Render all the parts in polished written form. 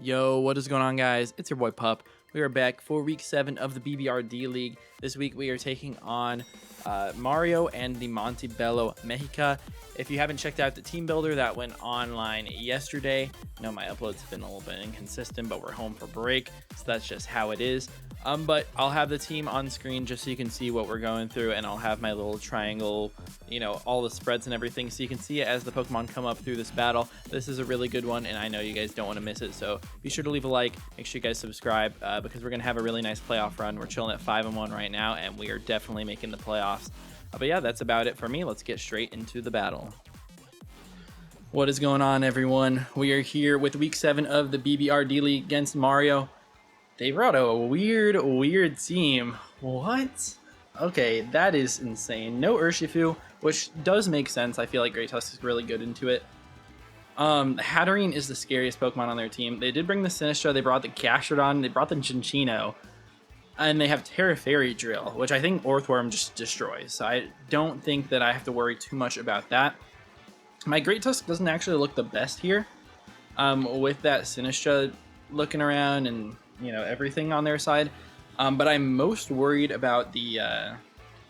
Yo, what is going on, guys? It's your boy Pup. We are back for week 7 of the BBR-D League. This week we are taking on Mario and the Montebello Mexica. If you haven't checked out the team builder that went online yesterday, I know my uploads have been a little bit inconsistent, but we're home for break, so that's just how it is. But I'll have the team on screen just so you can see what we're going through, and I'll have my little triangle, you know, all the spreads and everything, so you can see it as the Pokemon come up through this battle. This is a really good one, and I know you guys don't want to miss it, so be sure to leave a like, make sure you guys subscribe, because we're going to have a really nice playoff run. We're chilling at 5-1 right now, and we are definitely making the playoffs. But yeah, that's about it for me. Let's get straight into the battle. What is going on, everyone? We are here with week 7 of the BBR-D League against Mario. They brought a weird team. What? Okay, that is insane. No Urshifu, which does make sense. I feel like Great Tusk is really good into it. Hatterene is the scariest Pokemon on their team. They did bring the Sinistcha, they brought the Gastrodon, they brought the Cinccino, and they have Terra Fairy Drill, which I think Orthworm just destroys. So I don't think that I have to worry too much about that. My Great Tusk doesn't actually look the best here, with that Sinistcha looking around and, you know, everything on their side. But I'm most worried about the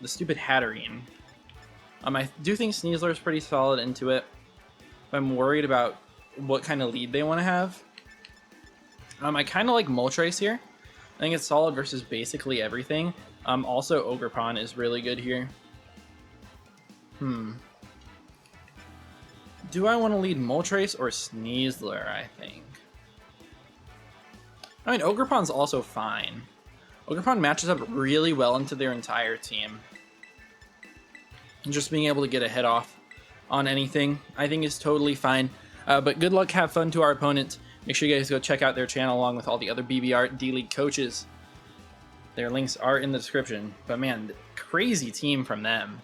stupid Hatterene. I do think Sneasler is pretty solid into it. But I'm worried about what kind of lead they want to have. I kind of like Moltres here. I think it's solid versus basically everything. Also, Ogerpon is really good here. Do I want to lead Moltres or Sneasler, I think? I mean, Ogerpon's also fine. Ogerpon matches up really well into their entire team. And just being able to get a hit off on anything, I think, is totally fine. But good luck, have fun to our opponents. Make sure you guys go check out their channel along with all the other BBR-D League coaches. Their links are in the description. But man, crazy team from them.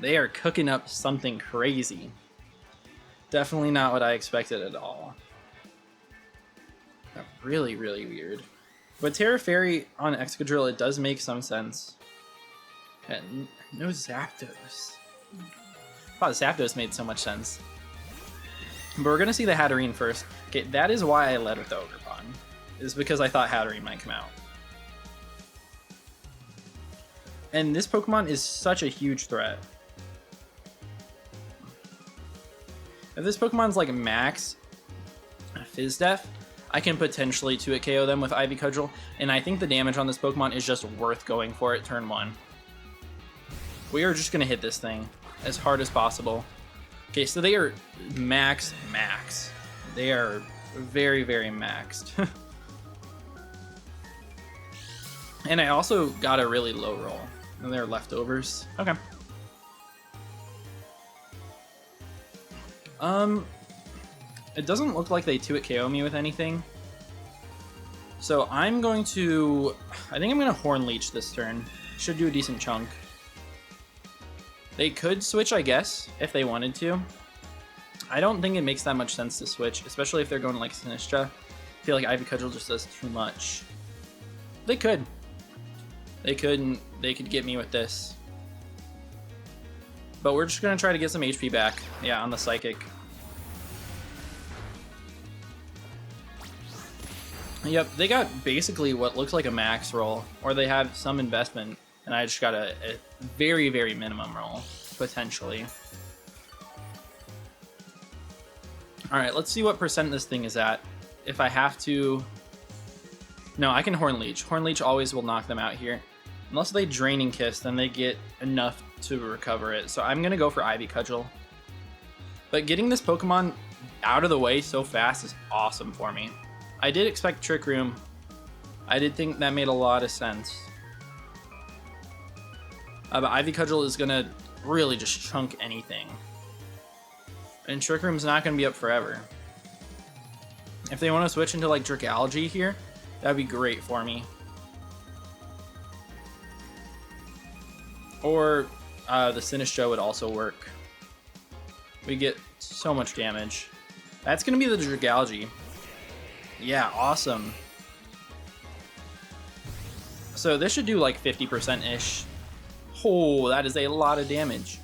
They are cooking up something crazy. Definitely not what I expected at all. Really weird. But Terra Fairy on Excadrill, it does make some sense. And no Zapdos. I thought Zapdos made so much sense. But we're going to see the Hatterene first. Okay, that is why I led with the Ogerpon. Is because I thought Hatterene might come out. And this Pokemon is such a huge threat. If this Pokemon's like max Fizz-Def, I can potentially 2-hit KO them with Ivy Cudgel, and I think the damage on this Pokemon is just worth going for it turn 1. We are just going to hit this thing as hard as possible. Okay, so they are max. They are very maxed. And I also got a really low roll. And they're leftovers. Okay. It doesn't look like they 2-hit KO me with anything. So I'm going to... I think I'm going to Horn Leech this turn. Should do a decent chunk. They could switch, I guess, if they wanted to. I don't think it makes that much sense to switch, especially if they're going like Sinistcha. I feel like Ivy Cudgel just does too much. They could. They could get me with this. But we're just going to try to get some HP back. Yeah, on the Psychic. Yep, they got basically what looks like a max roll. Or they have some investment. And I just got a very minimum roll, potentially. Alright, let's see what percent this thing is at. If I have to... No, I can Horn Leech. Horn Leech always will knock them out here. Unless they Draining Kiss, then they get enough to recover it. So I'm going to go for Ivy Cudgel. But getting this Pokemon out of the way so fast is awesome for me. I did expect Trick Room. I did think that made a lot of sense. But Ivy Cudgel is going to really just chunk anything. And Trick Room's not going to be up forever. If they want to switch into like Dragalge here, that'd be great for me. Or the Sinistcha would also work. We get so much damage. That's going to be the Dragalge. Yeah, awesome. So this should do like 50%-ish. Oh, that is a lot of damage.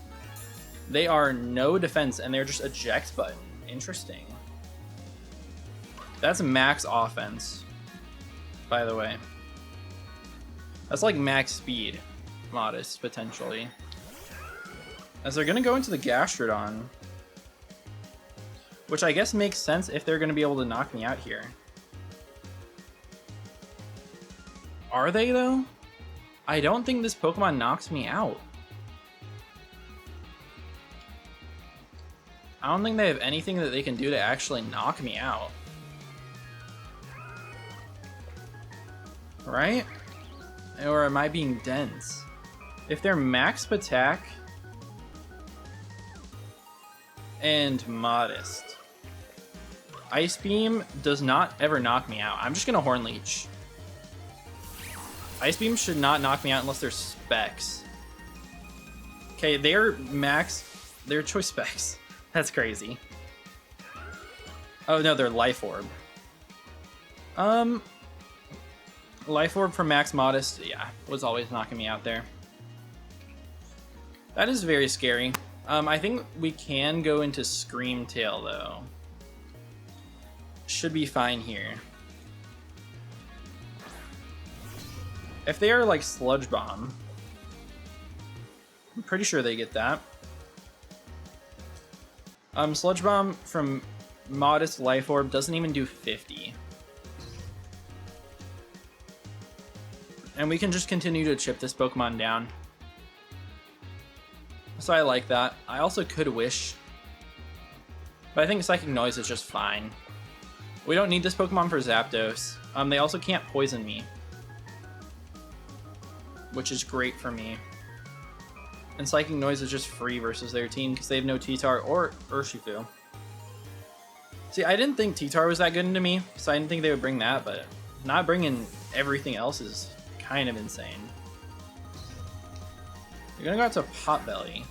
They are no defense, and they're just eject button. Interesting. That's max offense, by the way. That's like max speed, Modest, potentially. As they're going to go into the Gastrodon. Which I guess makes sense if they're going to be able to knock me out here. Are they, though? I don't think this Pokemon knocks me out. I don't think they have anything that they can do to actually knock me out. Right? Or am I being dense? If they're max attack and Modest, Ice Beam does not ever knock me out. I'm just gonna Horn Leech. Ice Beam should not knock me out unless they're specs. Okay, they're max. They're choice specs. That's crazy. Oh no, they're Life Orb. Life Orb from Max Modest, yeah, was always knocking me out there. That is very scary. I think we can go into Scream Tail though. Should be fine here. If they are like Sludge Bomb, I'm pretty sure they get that. Sludge Bomb from Modest Life Orb doesn't even do 50. And we can just continue to chip this Pokemon down. So I like that. I also could Wish, but I think Psychic Noise is just fine. We don't need this Pokemon for Zapdos. They also can't poison me, which is great for me. And Psychic Noise is just free versus their team because they have no T-Tar or Urshifu. See, I didn't think T-Tar was that good into me, so I didn't think they would bring that, but not bringing everything else is kind of insane. You're gonna go out to Potbelly.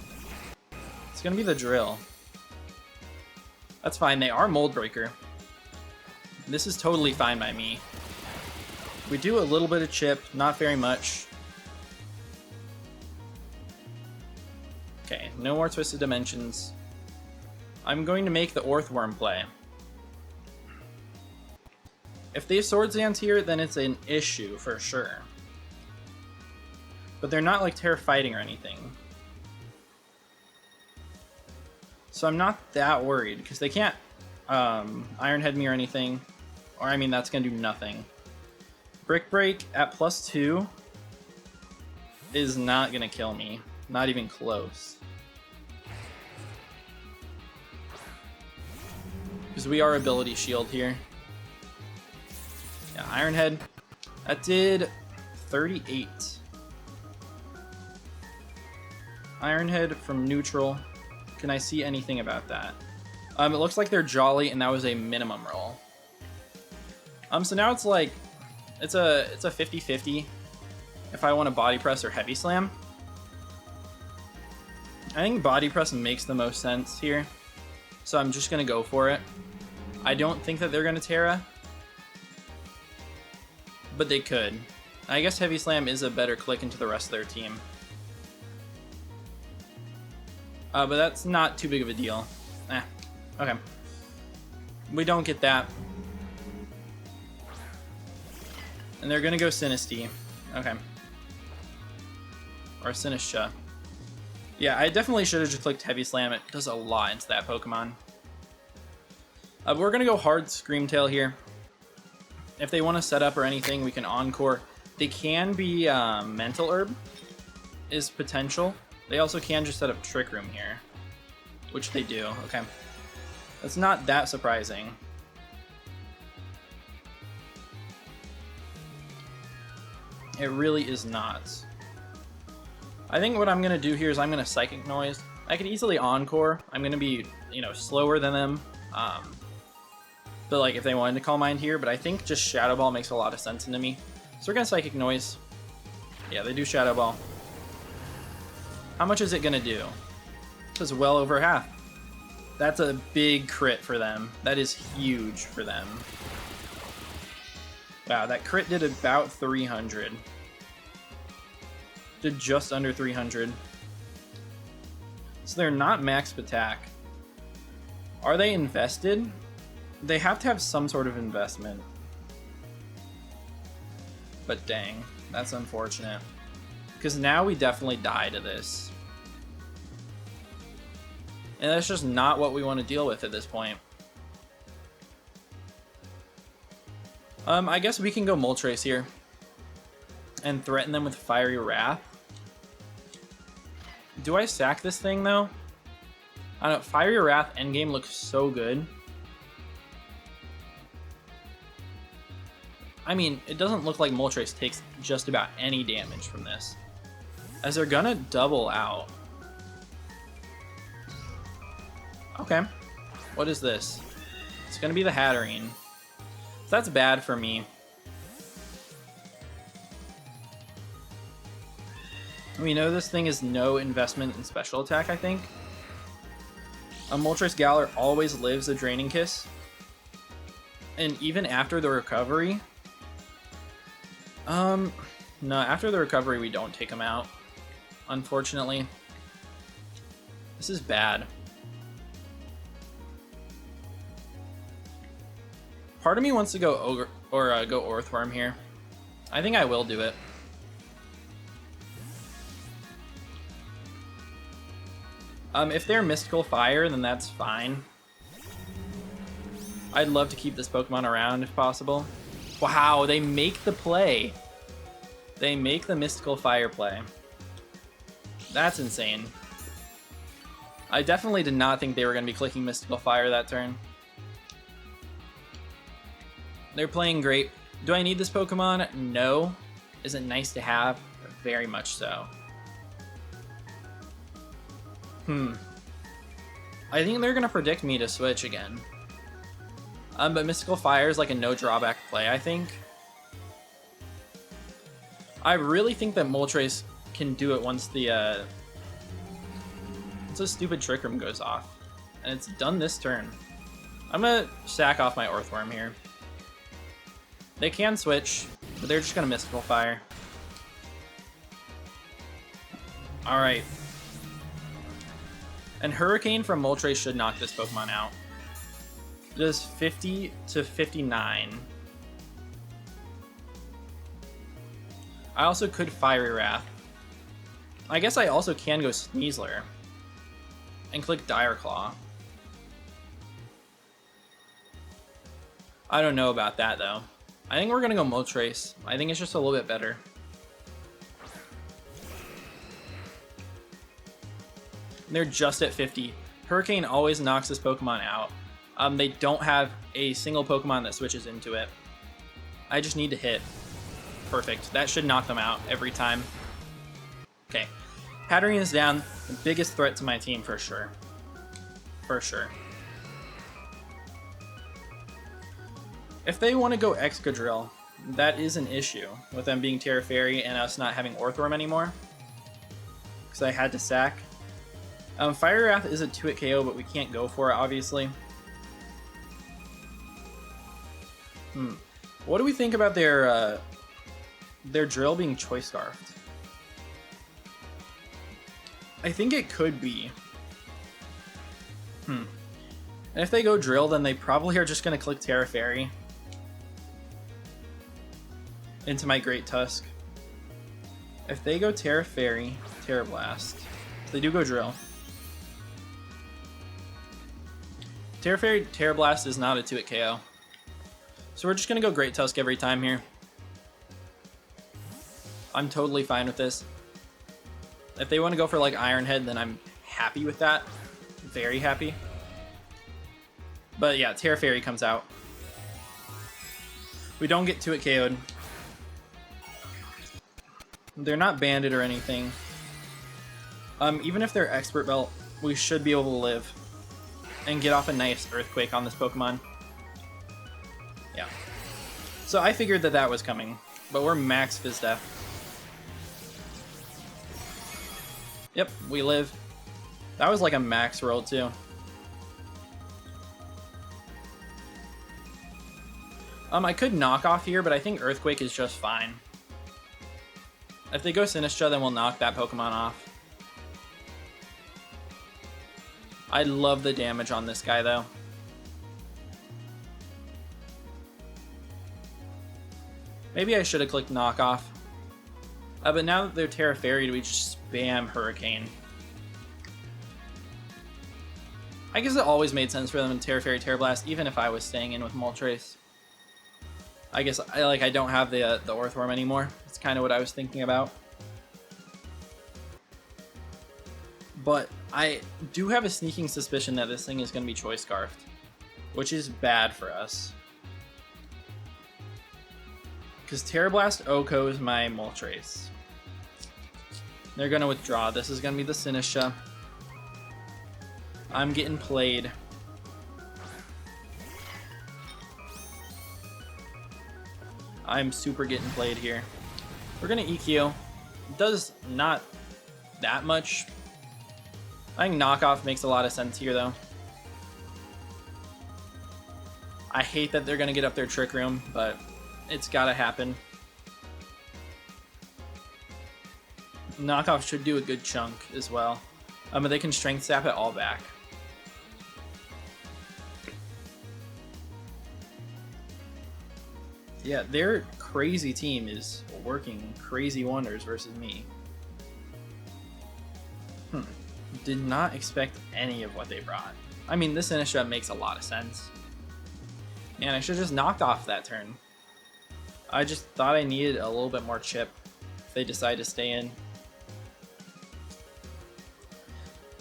It's gonna be the Drill. That's fine, they are Mold Breaker. This is totally fine by me. We do a little bit of chip, not very much. Okay, no more Twisted Dimensions. I'm going to make the Orthworm play. If they have Swords Dance here, then it's an issue for sure. But they're not like Terra Fighting or anything. So I'm not that worried, because they can't Iron Head me or anything. Or I mean, that's going to do nothing. Brick Break at +2 is not going to kill me. Not even close. Because we are Ability Shield here. Yeah, Iron Head. That did 38. Iron Head from neutral. Can I see anything about that? It looks like they're Jolly, and that was a minimum roll. So now it's like, it's a 50-50 if I want to Body Press or Heavy Slam. I think Body Press makes the most sense here, so I'm just going to go for it. I don't think that they're going to Terra, but they could. I guess Heavy Slam is a better click into the rest of their team. But that's not too big of a deal. Okay. We don't get that. And they're going to go Sinistea. Okay. Or Sinistra. Yeah, I definitely should have just clicked Heavy Slam. It does a lot into that Pokemon. We're going to go hard Scream Tail here. If they want to set up or anything, we can Encore. They can be Mental Herb is potential. They also can just set up Trick Room here, which they do. Okay. That's not that surprising. It really is not. I think what I'm going to do here is I'm going to Psychic Noise. I could easily Encore. I'm going to be, slower than them. But like if they wanted to Calm Mind here, but I think just Shadow Ball makes a lot of sense into me. So we're going to Psychic Noise. Yeah, they do Shadow Ball. How much is it going to do? It's well over half. That's a big crit for them. That is huge for them. Wow, that crit did about 300. Did just under 300. So they're not max attack. Are they invested? They have to have some sort of investment. But dang, that's unfortunate. Because now we definitely die to this. And that's just not what we want to deal with at this point. I guess we can go Moltres here. And threaten them with Fiery Wrath. Do I sack this thing though? I don't know, Fiery Wrath endgame looks so good. I mean, it doesn't look like Moltres takes just about any damage from this, as they're gonna double out. Okay, what is this? It's gonna be the Hatterene. So that's bad for me. We know this thing is no investment in special attack, I think. A Moltres Galar always lives a Draining Kiss. And even after the recovery... no, after the recovery we don't take him out. Unfortunately. This is bad. Part of me wants to go Ogre, or go Orthworm here. I think I will do it. If they're Mystical Fire, then that's fine. I'd love to keep this Pokemon around if possible. Wow, they make the play. They make the Mystical Fire play. That's insane. I definitely did not think they were going to be clicking Mystical Fire that turn. They're playing great. Do I need this Pokemon? No. Is it nice to have? Very much so. I think they're going to predict me to switch again. But Mystical Fire is like a no drawback play, I think. I really think that Moltres can do it once the stupid Trick Room goes off. And it's done this turn. I'm going to sack off my Orthworm here. They can switch, but they're just going to Mystical Fire. Alright. And Hurricane from Moltres should knock this Pokemon out. It does 50 to 59. I also could Fiery Wrath. I guess I also can go Sneasler. And click Dire Claw. I don't know about that though. I think we're gonna go Moltres. I think it's just a little bit better. They're just at 50. Hurricane always knocks this Pokemon out. They don't have a single Pokemon that switches into it. I just need to hit. Perfect. That should knock them out every time. Okay. Hatterene is down. The biggest threat to my team for sure. For sure. If they want to go Excadrill, that is an issue with them being Terra Fairy and us not having Orthworm anymore. Because I had to sack. Fire Wrath is a 2-hit KO, but we can't go for it, obviously. What do we think about their drill being Choice Scarfed? I think it could be. And if they go Drill, then they probably are just going to click Terra Fairy into my Great Tusk. If they go Terra Fairy, Terra Blast. If they do go Drill. Terra Fairy, Terra Blast is not a 2-hit KO. So we're just going to go Great Tusk every time here. I'm totally fine with this. If they want to go for like Iron Head, then I'm happy with that. Very happy. But yeah, Terra Fairy comes out. We don't get 2-hit KO'd. They're not banded or anything. Even if they're Expert Belt, we should be able to live. And get off a nice Earthquake on this Pokemon. Yeah. So I figured that that was coming. But we're max Fizz Death. Yep, we live. That was like a max roll too. I could knock off here, but I think Earthquake is just fine. If they go Sinistcha, then we'll knock that Pokemon off. I love the damage on this guy, though. Maybe I should have clicked knockoff. But now that they're Terra Fairy, we just spam Hurricane. I guess it always made sense for them to Terra Fairy, Terra Blast, even if I was staying in with Moltres. I guess I don't have the Orthworm anymore. That's kind of what I was thinking about. But I do have a sneaking suspicion that this thing is going to be Choice Scarfed, which is bad for us. Because Terra Blast OHKOs my Moltres. They're going to withdraw. This is going to be the Sinisha. I'm getting played. I'm super getting played here. We're going to EQ. It does not that much. I think knockoff makes a lot of sense here, though. I hate that they're going to get up their Trick Room, but it's got to happen. Knockoff should do a good chunk as well. But they can Strength Sap it all back. Yeah, their crazy team is working crazy wonders versus me. Did not expect any of what they brought. I mean, this Sinisha makes a lot of sense. Man, I should have just knocked off that turn. I just thought I needed a little bit more chip if they decide to stay in.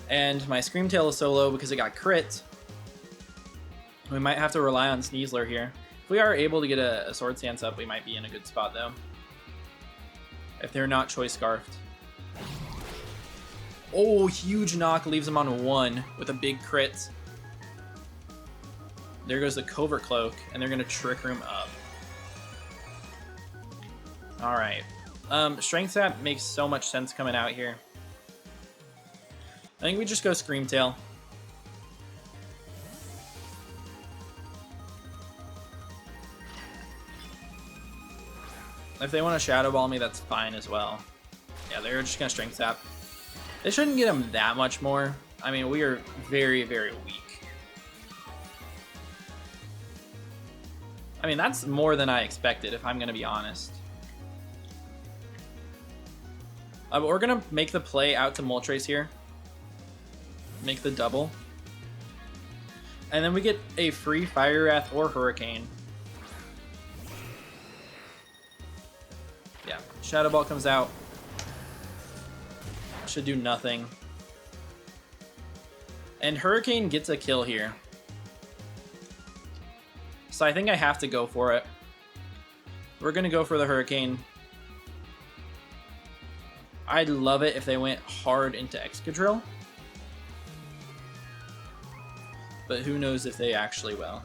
And my Screamtail is so low because it got crit. We might have to rely on Sneasler here. If we are able to get a Sword Stance up, we might be in a good spot, though. If they're not Choice Scarfed. Oh, huge knock leaves them on 1 with a big crit. There goes the Covert Cloak, and they're going to Trick Room up. Alright. Strength Sap makes so much sense coming out here. I think we just go Screamtail. If they want to Shadow Ball me, that's fine as well. Yeah, they're just going to Strength Sap. They shouldn't get him that much more. I mean, we are very, very weak. I mean, that's more than I expected, if I'm going to be honest. But we're going to make the play out to Moltres here. Make the double. And then we get a free Fire Wrath or Hurricane. Yeah, Shadow Ball comes out. Should do nothing. And Hurricane gets a kill here. So I think I have to go for it. We're going to go for the Hurricane. I'd love it if they went hard into Excadrill. But who knows if they actually will.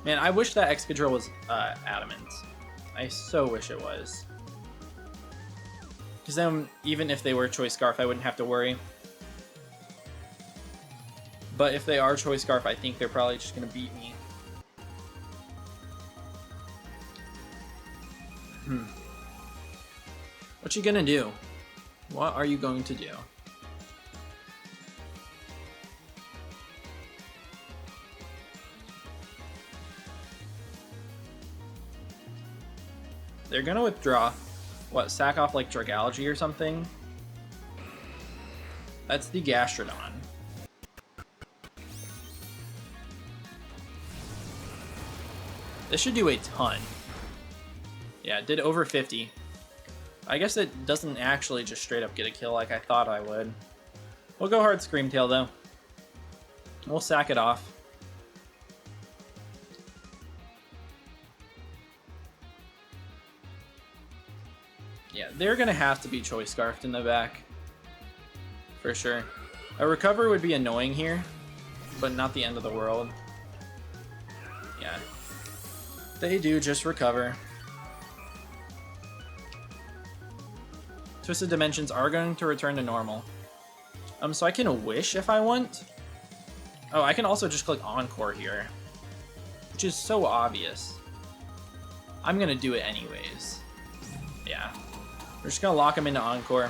Man, I wish that Excadrill was Adamant. I so wish it was. Because then, even if they were Choice Scarf, I wouldn't have to worry. But if they are Choice Scarf, I think they're probably just going to beat me. What you going to do? What are you going to do? They're going to withdraw. What, sack off like Dragalge or something? That's the Gastrodon. This should do a ton. Yeah, it did over 50. I guess it doesn't actually just straight up get a kill like I thought I would. We'll go hard Screamtail though. We'll sack it off. Yeah, they're going to have to be Choice Scarfed in the back. For sure. A Recover would be annoying here, but not the end of the world. Yeah. They do just Recover. Twisted Dimensions are going to return to normal. So I can Wish if I want. Oh, I can also just click Encore here, which is so obvious. I'm going to do it anyways. Yeah. We're just going to lock him into Encore.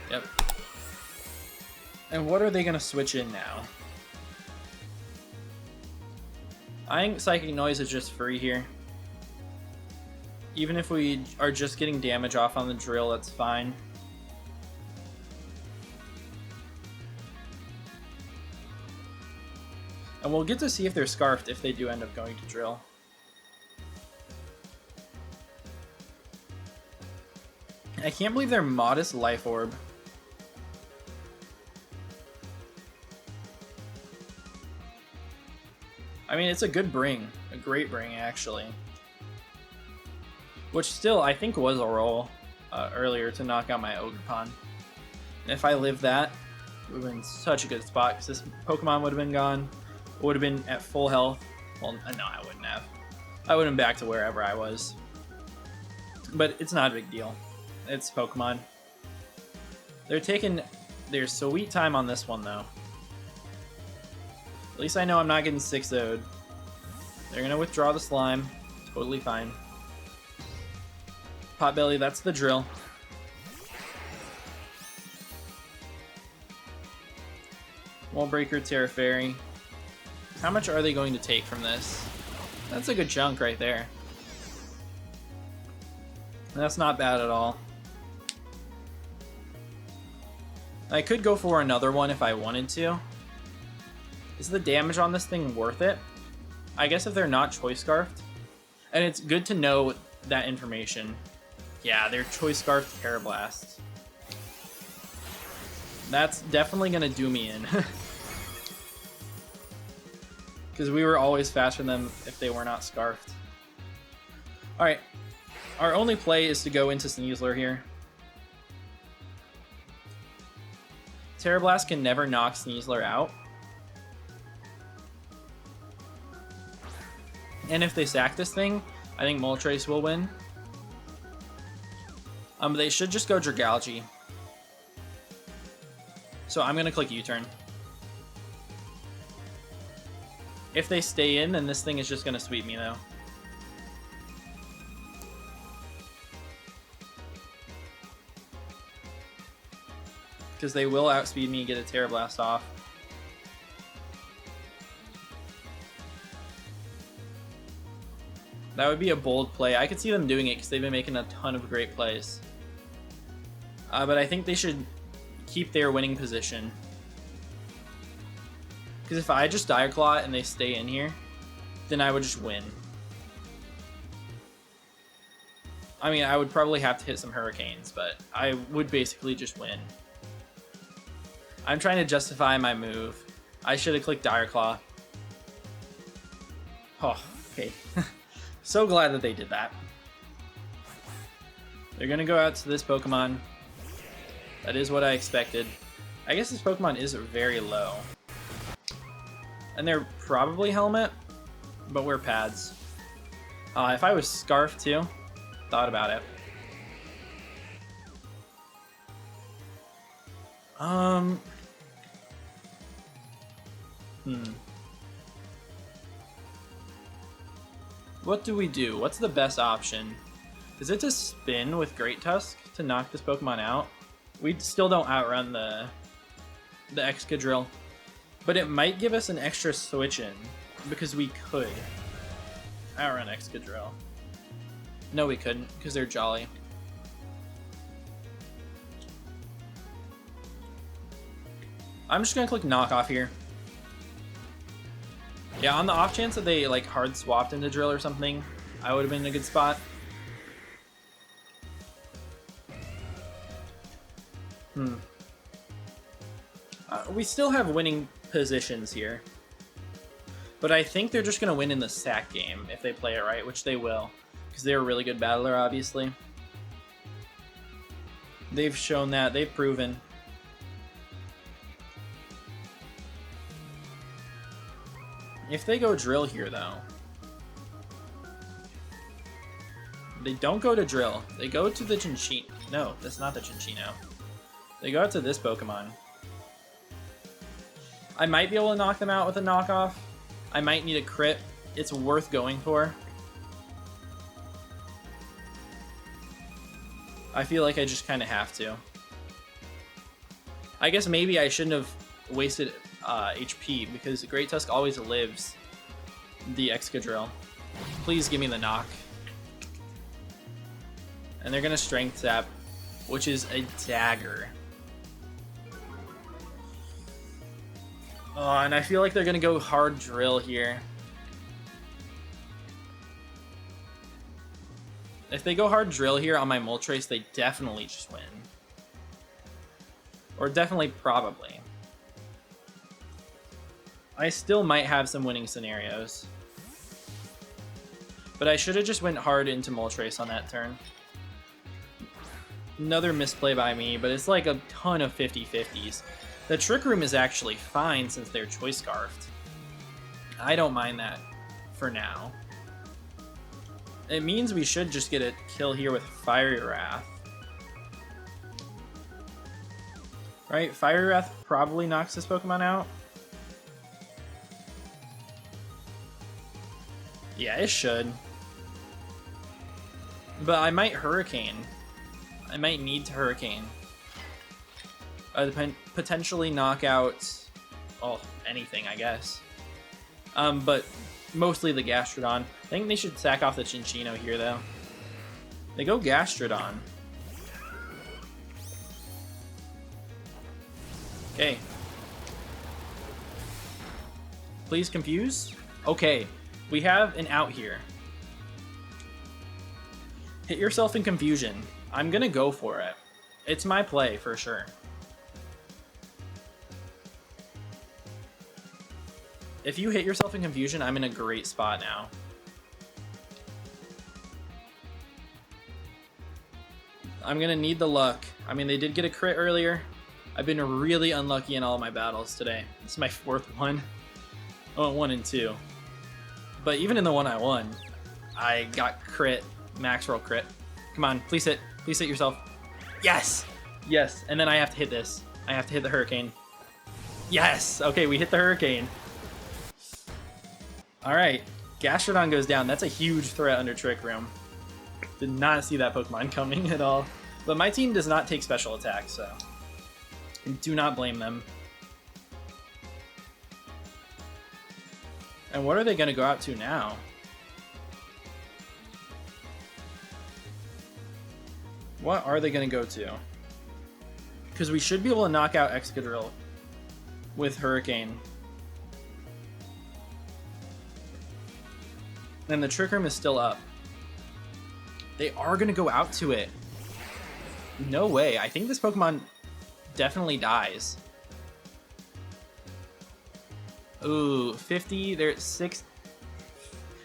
Yep. And what are they going to switch in now? I think Psychic Noise is just free here. Even if we are just getting damage off on the drill, that's fine. And we'll get to see if they're scarfed if they do end up going to drill. I can't believe they're Modest Life Orb. I mean, it's a good bring. A great bring, actually. Which still, I think, was a roll earlier to knock out my Ogerpon. If I lived that, it would have been such a good spot, because this Pokemon would have been gone. Would have been at full health. Well, no, I wouldn't have. I would have been back to wherever I was. But it's not a big deal. It's Pokemon. They're taking their sweet time on this one, though. At least I know I'm not getting 6-0'd. They're going to withdraw the slime. Totally fine. Potbelly, that's the drill. Wall Breaker, Terra Fairy. How much are they going to take from this? That's a good chunk right there. That's not bad at all. I could go for another one if I wanted to. Is the damage on this thing worth it? I guess if they're not Choice Scarfed. And it's good to know that information. Yeah, they're Choice Scarfed Parablast. That's definitely going to do me in. Because we were always faster than them if they were not Scarfed. Alright. Our only play is to go into Sneasler here. Terra Blast can never knock Sneasler out. And if they sack this thing, I think Moltres will win. They should just go Dragalge. So I'm going to click U-turn. If they stay in, then this thing is just going to sweep me, though. Because they will outspeed me and get a Terra Blast off. That would be a bold play. I could see them doing it because they've been making a ton of great plays. But I think they should keep their winning position. Because if I just Dire Claw and they stay in here, then I would just win. I mean, I would probably have to hit some Hurricanes, but I would basically just win. I'm trying to justify my move. I should have clicked Dire Claw. Oh, okay. So glad that they did that. They're going to go out to this Pokemon. That is what I expected. I guess this Pokemon is very low. And they're probably Helmet, but we're pads. If I was Scarf too, thought about it. What do we do? What's the best option? Is it to spin with Great Tusk to knock this Pokemon out? We still don't outrun the Excadrill. But it might give us an extra switch in, because we could outrun Excadrill. No, we couldn't, because they're Jolly. I'm just going to click Knock Off here. Yeah, on the off chance that they like hard swapped into Drill or something, I would have been in a good spot. We still have winning positions here. But I think they're just going to win in the sack game if they play it right, which they will. Because they're a really good battler, obviously. They've shown that. They've proven. If they go Drill here, though. They don't go to Drill. They go to the Chinchino. No, that's not the Chinchino. They go out to this Pokemon. I might be able to knock them out with a knockoff. I might need a crit. It's worth going for. I feel like I just kind of have to. I guess maybe I shouldn't have wasted HP because Great Tusk always lives the Excadrill. Please give me the knock. And they're going to Strength Sap, which is a dagger. Oh, and I feel like they're going to go Hard Drill here. If they go Hard Drill here on my Moltres, they definitely just win. Or definitely, probably. I still might have some winning scenarios. But I should have just went hard into Moltres on that turn. Another misplay by me, but it's like a ton of 50-50s. The Trick Room is actually fine since they're Choice Scarfed. I don't mind that for now. It means we should just get a kill here with Fiery Wrath. Right? Fiery Wrath probably knocks this Pokemon out. Yeah, it should. But I might Hurricane. I might need to Hurricane. Potentially knock out, oh, anything, I guess. But mostly the Gastrodon. I think they should sack off the Cinccino here, though. They go Gastrodon. Okay. Please confuse. Okay, we have an out here. Hit yourself in confusion. I'm gonna go for it. It's my play for sure. If you hit yourself in confusion, I'm in a great spot now. I'm gonna need the luck. I mean, they did get a crit earlier. I've been really unlucky in all my battles today. This is my 4th one. Oh, 1 and 2. But even in the one I won, I got crit, max roll crit. Come on, please hit. Please hit yourself. Yes! Yes, and then I have to hit this. I have to hit the Hurricane. Yes! Okay, we hit the Hurricane. Alright, Gastrodon goes down. That's a huge threat under Trick Room. Did not see that Pokemon coming at all. But my team does not take special attacks, so do not blame them. And what are they going to go out to now? What are they going to go to? Because we should be able to knock out Excadrill with Hurricane. And the Trick Room is still up. They are going to go out to it. No way. I think this Pokemon definitely dies. Ooh, 50. They're at 6.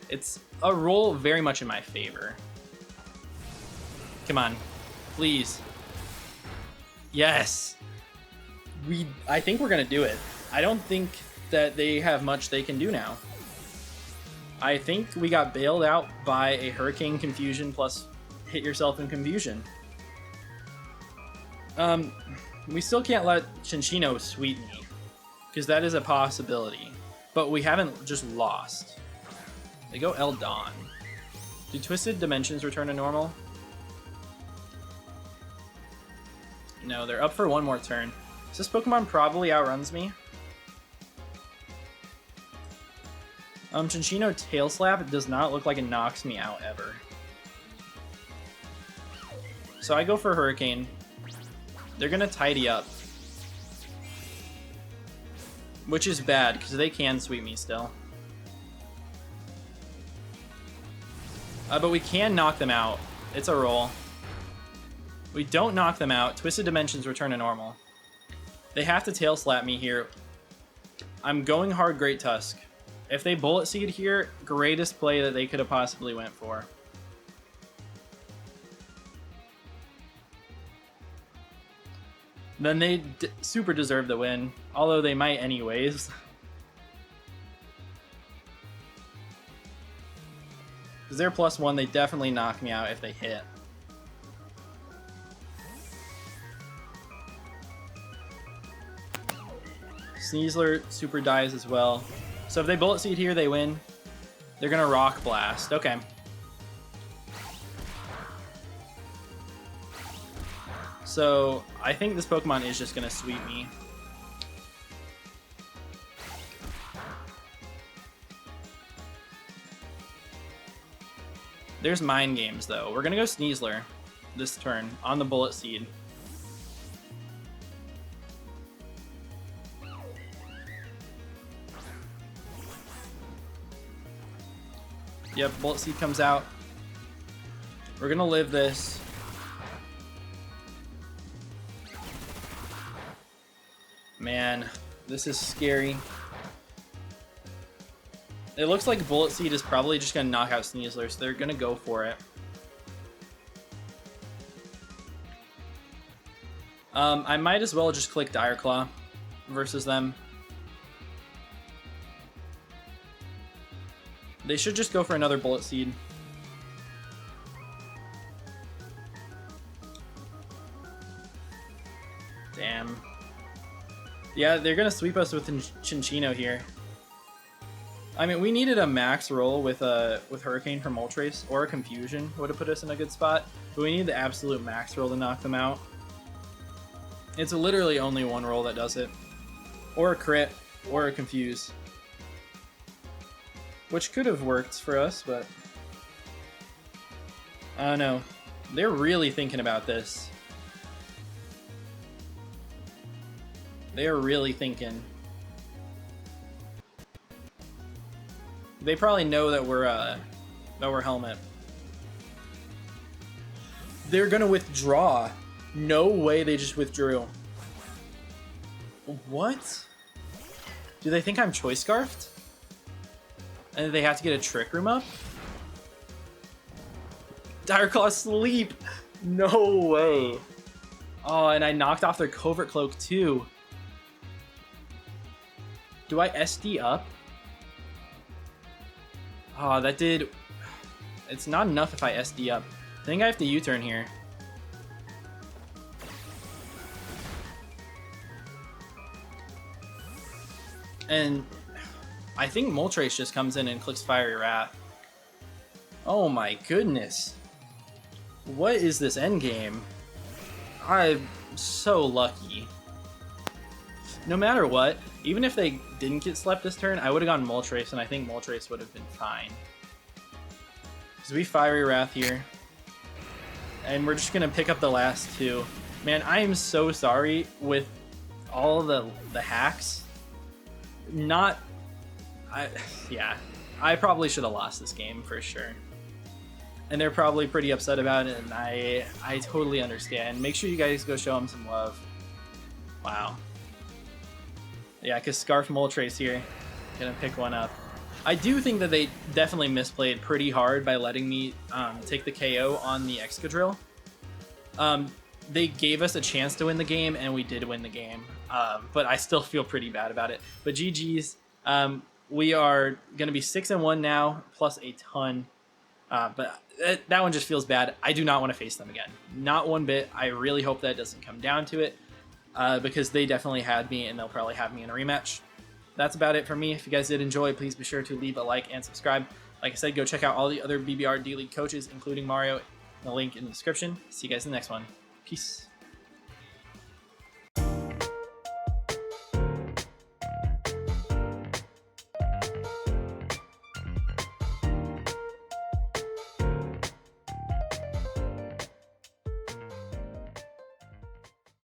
It's a roll very much in my favor. Come on. Please. Yes. I think we're going to do it. I don't think that they have much they can do now. I think we got bailed out by a Hurricane Confusion plus hit yourself in confusion. We still can't let Cinccino sweep me, because that is a possibility. But we haven't just lost. They go Eldon. Do Twisted Dimensions return to normal? No, they're up for one more turn. So this Pokemon probably outruns me. Cinccino Tail Slap does not look like it knocks me out ever. So I go for Hurricane. They're gonna tidy up. Which is bad, because they can sweep me still. But we can knock them out. It's a roll. We don't knock them out. Twisted Dimensions return to normal. They have to Tail Slap me here. I'm going hard Great Tusk. If they Bullet Seed here, greatest play that they could have possibly went for. Then they super deserve the win, although they might anyways. Because they're +1, they definitely knock me out if they hit. Sneasler super dies as well. So if they Bullet Seed here, they win. They're going to Rock Blast. Okay. So I think this Pokemon is just going to sweep me. There's Mind Games, though. We're going to go Sneasler this turn on the Bullet Seed. Yep, Bullet Seed comes out. We're going to live this. Man, this is scary. It looks like Bullet Seed is probably just going to knock out Sneasler, so they're going to go for it. I might as well just click Dire Claw versus them. They should just go for another Bullet Seed. Damn. Yeah, they're going to sweep us with Chinchino here. I mean, we needed a max roll with Hurricane from Moltres, or a Confusion would have put us in a good spot. But we need the absolute max roll to knock them out. It's literally only one roll that does it. Or a crit, or a Confuse. Which could have worked for us, but... I don't know. They're really thinking about this. They are really thinking. They probably know that we're Helmet. They're gonna withdraw. No way they just withdrew. What? Do they think I'm Choice Scarfed? And they have to get a Trick Room up? Dire Claw Sleep! No way. Oh, and I knocked off their Covert Cloak too. Do I SD up? Oh, that did... It's not enough if I SD up. I think I have to U-turn here. And I think Moltres just comes in and clicks Fiery Wrath. Oh my goodness. What is this endgame? I'm so lucky. No matter what, even if they didn't get slept this turn, I would have gone Moltres, and I think Moltres would have been fine. Because we Fiery Wrath here. And we're just going to pick up the last two. Man, I am so sorry with all the hacks. Yeah, I probably should have lost this game for sure. And they're probably pretty upset about it, and I totally understand. Make sure you guys go show them some love. Wow. Yeah, because Scarf Moltres here. Gonna pick one up. I do think that they definitely misplayed pretty hard by letting me take the KO on the Excadrill. They gave us a chance to win the game, and we did win the game. But I still feel pretty bad about it. But GG's. We are going to be 6-1 now, plus a ton. But that one just feels bad. I do not want to face them again. Not one bit. I really hope that doesn't come down to it. Because they definitely had me, and they'll probably have me in a rematch. That's about it for me. If you guys did enjoy, please be sure to leave a like and subscribe. Like I said, go check out all the other BBR-D League coaches, including Mario, the link in the description. See you guys in the next one. Peace.